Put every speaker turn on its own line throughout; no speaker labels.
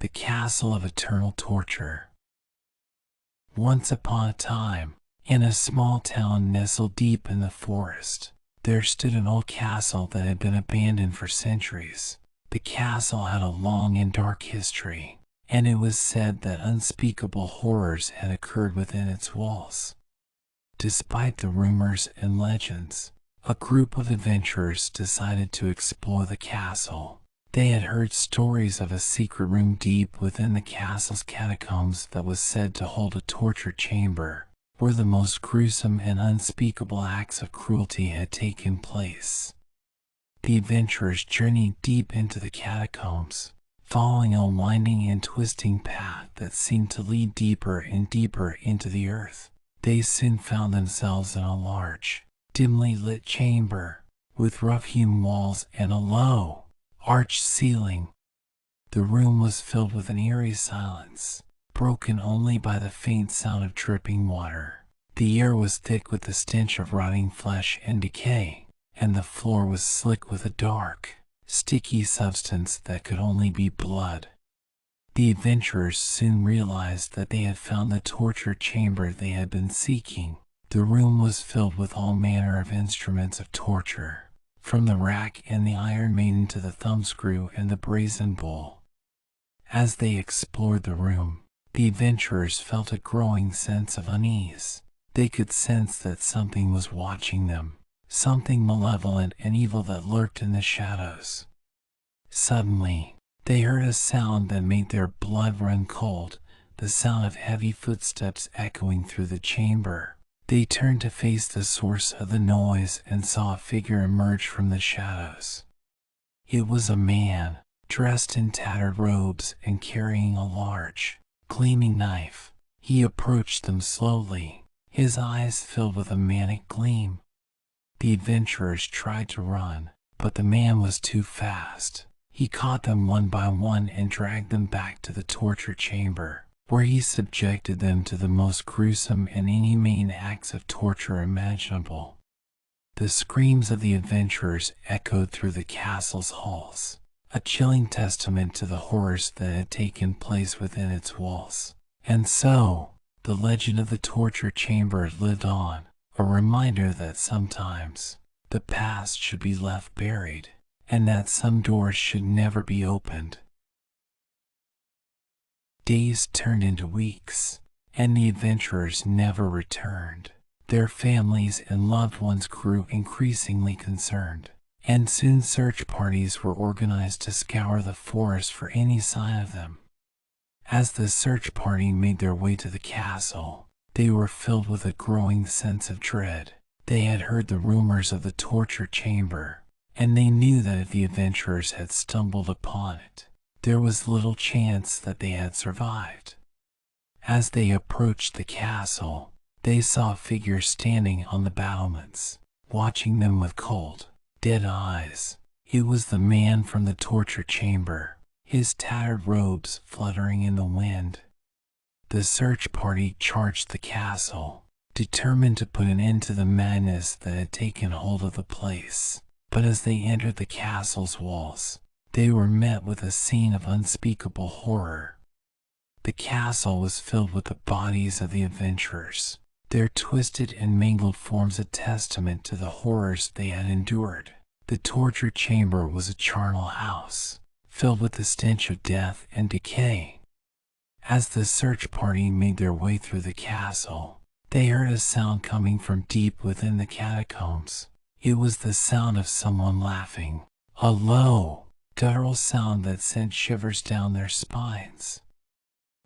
The Castle of Eternal Torture. Once upon a time, in a small town nestled deep in the forest, there stood an old castle that had been abandoned for centuries. The castle had a long and dark history, and it was said that unspeakable horrors had occurred within its walls. Despite the rumors and legends, a group of adventurers decided to explore the castle. They had heard stories of a secret room deep within the castle's catacombs that was said to hold a torture chamber, where the most gruesome and unspeakable acts of cruelty had taken place. The adventurers journeyed deep into the catacombs, following a winding and twisting path that seemed to lead deeper and deeper into the earth. They soon found themselves in a large, dimly lit chamber, with rough-hewn walls and a low, arched ceiling. The room was filled with an eerie silence, broken only by the faint sound of dripping water. The air was thick with the stench of rotting flesh and decay, and the floor was slick with a dark, sticky substance that could only be blood. The adventurers soon realized that they had found the torture chamber they had been seeking. The room was filled with all manner of instruments of torture, from the rack and the Iron Maiden to the thumbscrew and the brazen bull. As they explored the room, the adventurers felt a growing sense of unease. They could sense that something was watching them, something malevolent and evil that lurked in the shadows. Suddenly, they heard a sound that made their blood run cold, the sound of heavy footsteps echoing through the chamber. They turned to face the source of the noise and saw a figure emerge from the shadows. It was a man, dressed in tattered robes and carrying a large, gleaming knife. He approached them slowly, his eyes filled with a manic gleam. The adventurers tried to run, but the man was too fast. He caught them one by one and dragged them back to the torture chamber, where he subjected them to the most gruesome and inhumane acts of torture imaginable. The screams of the adventurers echoed through the castle's halls, a chilling testament to the horrors that had taken place within its walls. And so, the legend of the torture chamber lived on, a reminder that sometimes the past should be left buried, and that some doors should never be opened. Days turned into weeks, and the adventurers never returned. Their families and loved ones grew increasingly concerned, and soon search parties were organized to scour the forest for any sign of them. As the search party made their way to the castle, they were filled with a growing sense of dread. They had heard the rumors of the torture chamber, and they knew that if the adventurers had stumbled upon it, there was little chance that they had survived. As they approached the castle, they saw a figure standing on the battlements, watching them with cold, dead eyes. It was the man from the torture chamber, his tattered robes fluttering in the wind. The search party charged the castle, determined to put an end to the madness that had taken hold of the place. But as they entered the castle's walls, they were met with a scene of unspeakable horror. The castle was filled with the bodies of the adventurers, their twisted and mangled forms a testament to the horrors they had endured. The torture chamber was a charnel house, filled with the stench of death and decay. As the search party made their way through the castle, they heard a sound coming from deep within the catacombs. It was the sound of someone laughing, a low, guttural sound that sent shivers down their spines.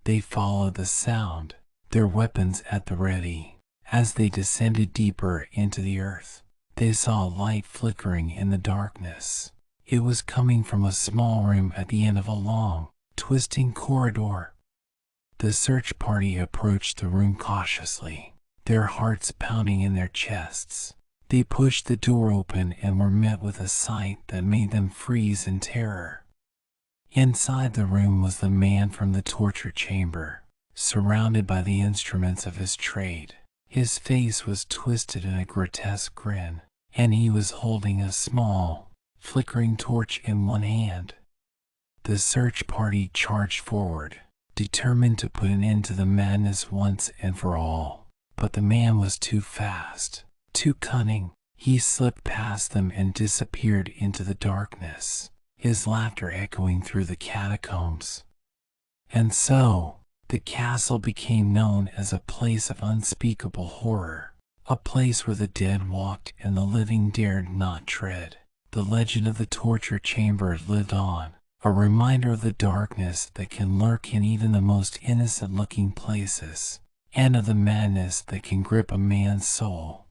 They followed the sound, their weapons at the ready. As they descended deeper into the earth, they saw a light flickering in the darkness. It was coming from a small room at the end of a long, twisting corridor. The search party approached the room cautiously, their hearts pounding in their chests. They pushed the door open and were met with a sight that made them freeze in terror. Inside the room was the man from the torture chamber, surrounded by the instruments of his trade. His face was twisted in a grotesque grin, and he was holding a small, flickering torch in one hand. The search party charged forward, determined to put an end to the madness once and for all. But the man was too fast, too cunning. He slipped past them and disappeared into the darkness, his laughter echoing through the catacombs. And so, the castle became known as a place of unspeakable horror, a place where the dead walked and the living dared not tread. The legend of the torture chamber lived on, a reminder of the darkness that can lurk in even the most innocent-looking places, and of the madness that can grip a man's soul.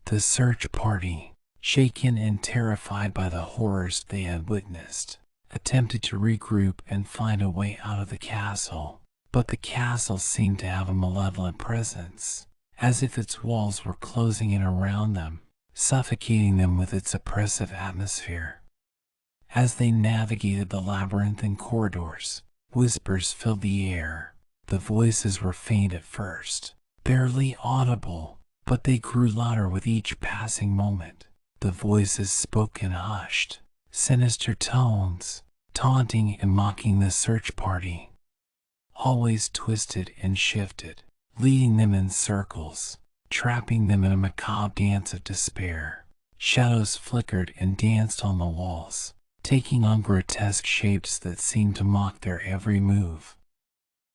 The search party, shaken and terrified by the horrors they had witnessed, attempted to regroup and find a way out of the castle. But the castle seemed to have a malevolent presence, as if its walls were closing in around them, suffocating them with its oppressive atmosphere. As they navigated the labyrinthine corridors, whispers filled the air. The voices were faint at first, barely audible, but they grew louder with each passing moment. The voices spoke in hushed, sinister tones, taunting and mocking the search party. Always twisted and shifted, leading them in circles, trapping them in a macabre dance of despair. Shadows flickered and danced on the walls, taking on grotesque shapes that seemed to mock their every move.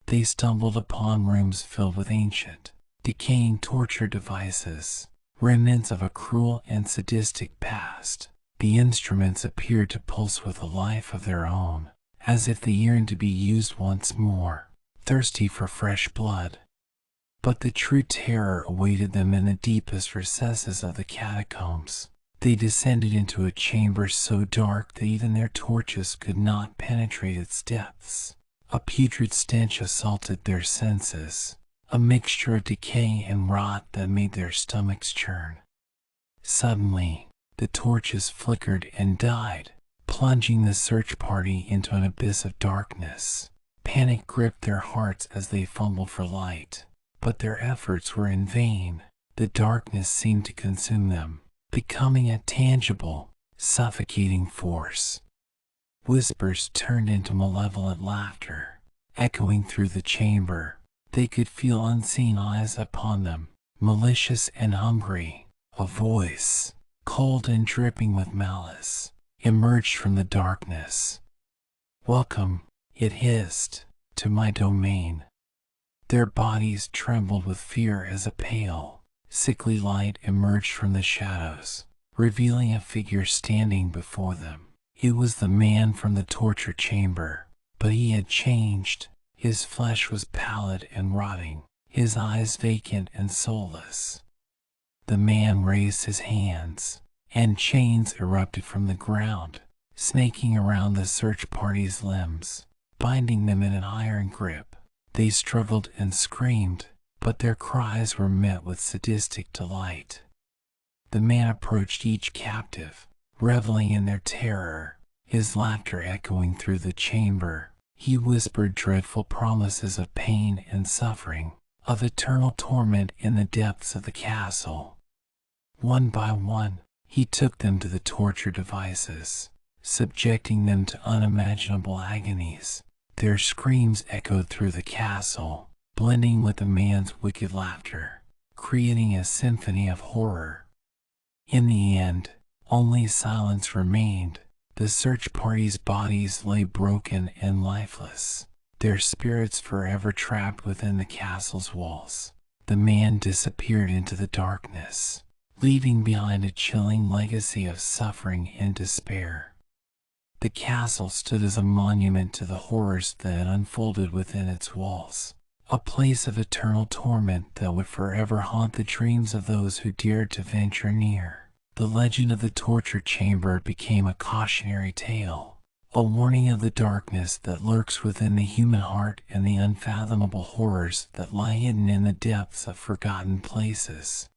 They stumbled upon rooms filled with ancient, decaying torture devices, remnants of a cruel and sadistic past. The instruments appeared to pulse with a life of their own, as if they yearned to be used once more, thirsty for fresh blood. But the true terror awaited them in the deepest recesses of the catacombs. They descended into a chamber so dark that even their torches could not penetrate its depths. A putrid stench assaulted their senses, a mixture of decay and rot that made their stomachs churn. Suddenly, the torches flickered and died, plunging the search party into an abyss of darkness. Panic gripped their hearts as they fumbled for light, but their efforts were in vain. The darkness seemed to consume them, becoming a tangible, suffocating force. Whispers turned into malevolent laughter, echoing through the chamber. They could feel unseen eyes upon them, malicious and hungry. A voice, cold and dripping with malice, emerged from the darkness. "Welcome," it hissed, "to my domain." Their bodies trembled with fear as a pale, sickly light emerged from the shadows, revealing a figure standing before them. It was the man from the torture chamber, but he had changed. His flesh was pallid and rotting, his eyes vacant and soulless. The man raised his hands, and chains erupted from the ground, snaking around the search party's limbs, binding them in an iron grip. They struggled and screamed, but their cries were met with sadistic delight. The man approached each captive, reveling in their terror, his laughter echoing through the chamber. He whispered dreadful promises of pain and suffering, of eternal torment in the depths of the castle. One by one, he took them to the torture devices, subjecting them to unimaginable agonies. Their screams echoed through the castle, blending with the man's wicked laughter, creating a symphony of horror. In the end, only silence remained. The search party's bodies lay broken and lifeless, their spirits forever trapped within the castle's walls. The man disappeared into the darkness, leaving behind a chilling legacy of suffering and despair. The castle stood as a monument to the horrors that had unfolded within its walls, a place of eternal torment that would forever haunt the dreams of those who dared to venture near. The legend of the torture chamber became a cautionary tale, a warning of the darkness that lurks within the human heart and the unfathomable horrors that lie hidden in the depths of forgotten places.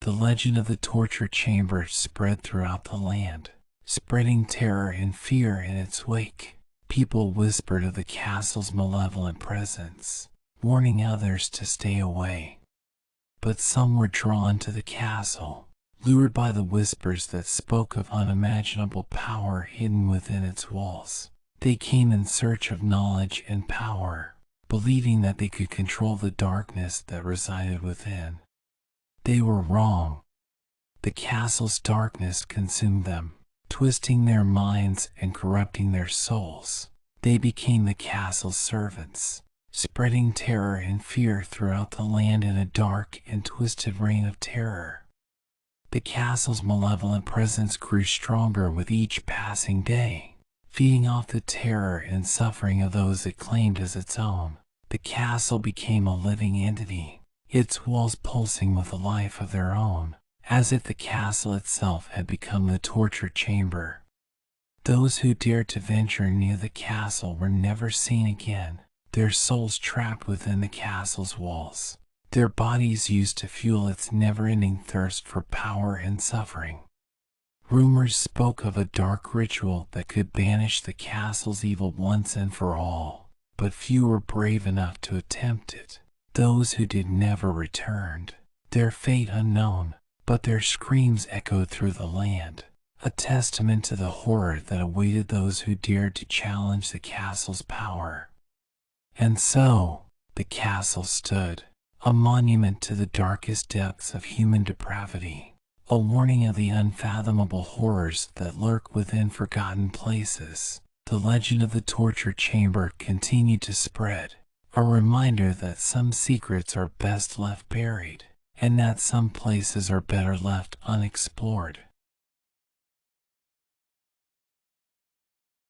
The legend of the torture chamber spread throughout the land, spreading terror and fear in its wake. People whispered of the castle's malevolent presence, warning others to stay away. But some were drawn to the castle, lured by the whispers that spoke of unimaginable power hidden within its walls. They came in search of knowledge and power, believing that they could control the darkness that resided within. They were wrong. The castle's darkness consumed them, twisting their minds and corrupting their souls. They became the castle's servants, spreading terror and fear throughout the land in a dark and twisted reign of terror. The castle's malevolent presence grew stronger with each passing day, feeding off the terror and suffering of those it claimed as its own. The castle became a living entity, its walls pulsing with a life of their own, as if the castle itself had become the torture chamber. Those who dared to venture near the castle were never seen again, their souls trapped within the castle's walls, their bodies used to fuel its never-ending thirst for power and suffering. Rumors spoke of a dark ritual that could banish the castle's evil once and for all, but few were brave enough to attempt it. Those who did never returned, their fate unknown, but their screams echoed through the land, a testament to the horror that awaited those who dared to challenge the castle's power. And so, the castle stood, a monument to the darkest depths of human depravity, a warning of the unfathomable horrors that lurk within forgotten places. The legend of the torture chamber continued to spread, a reminder that some secrets are best left buried, and that some places are better left unexplored.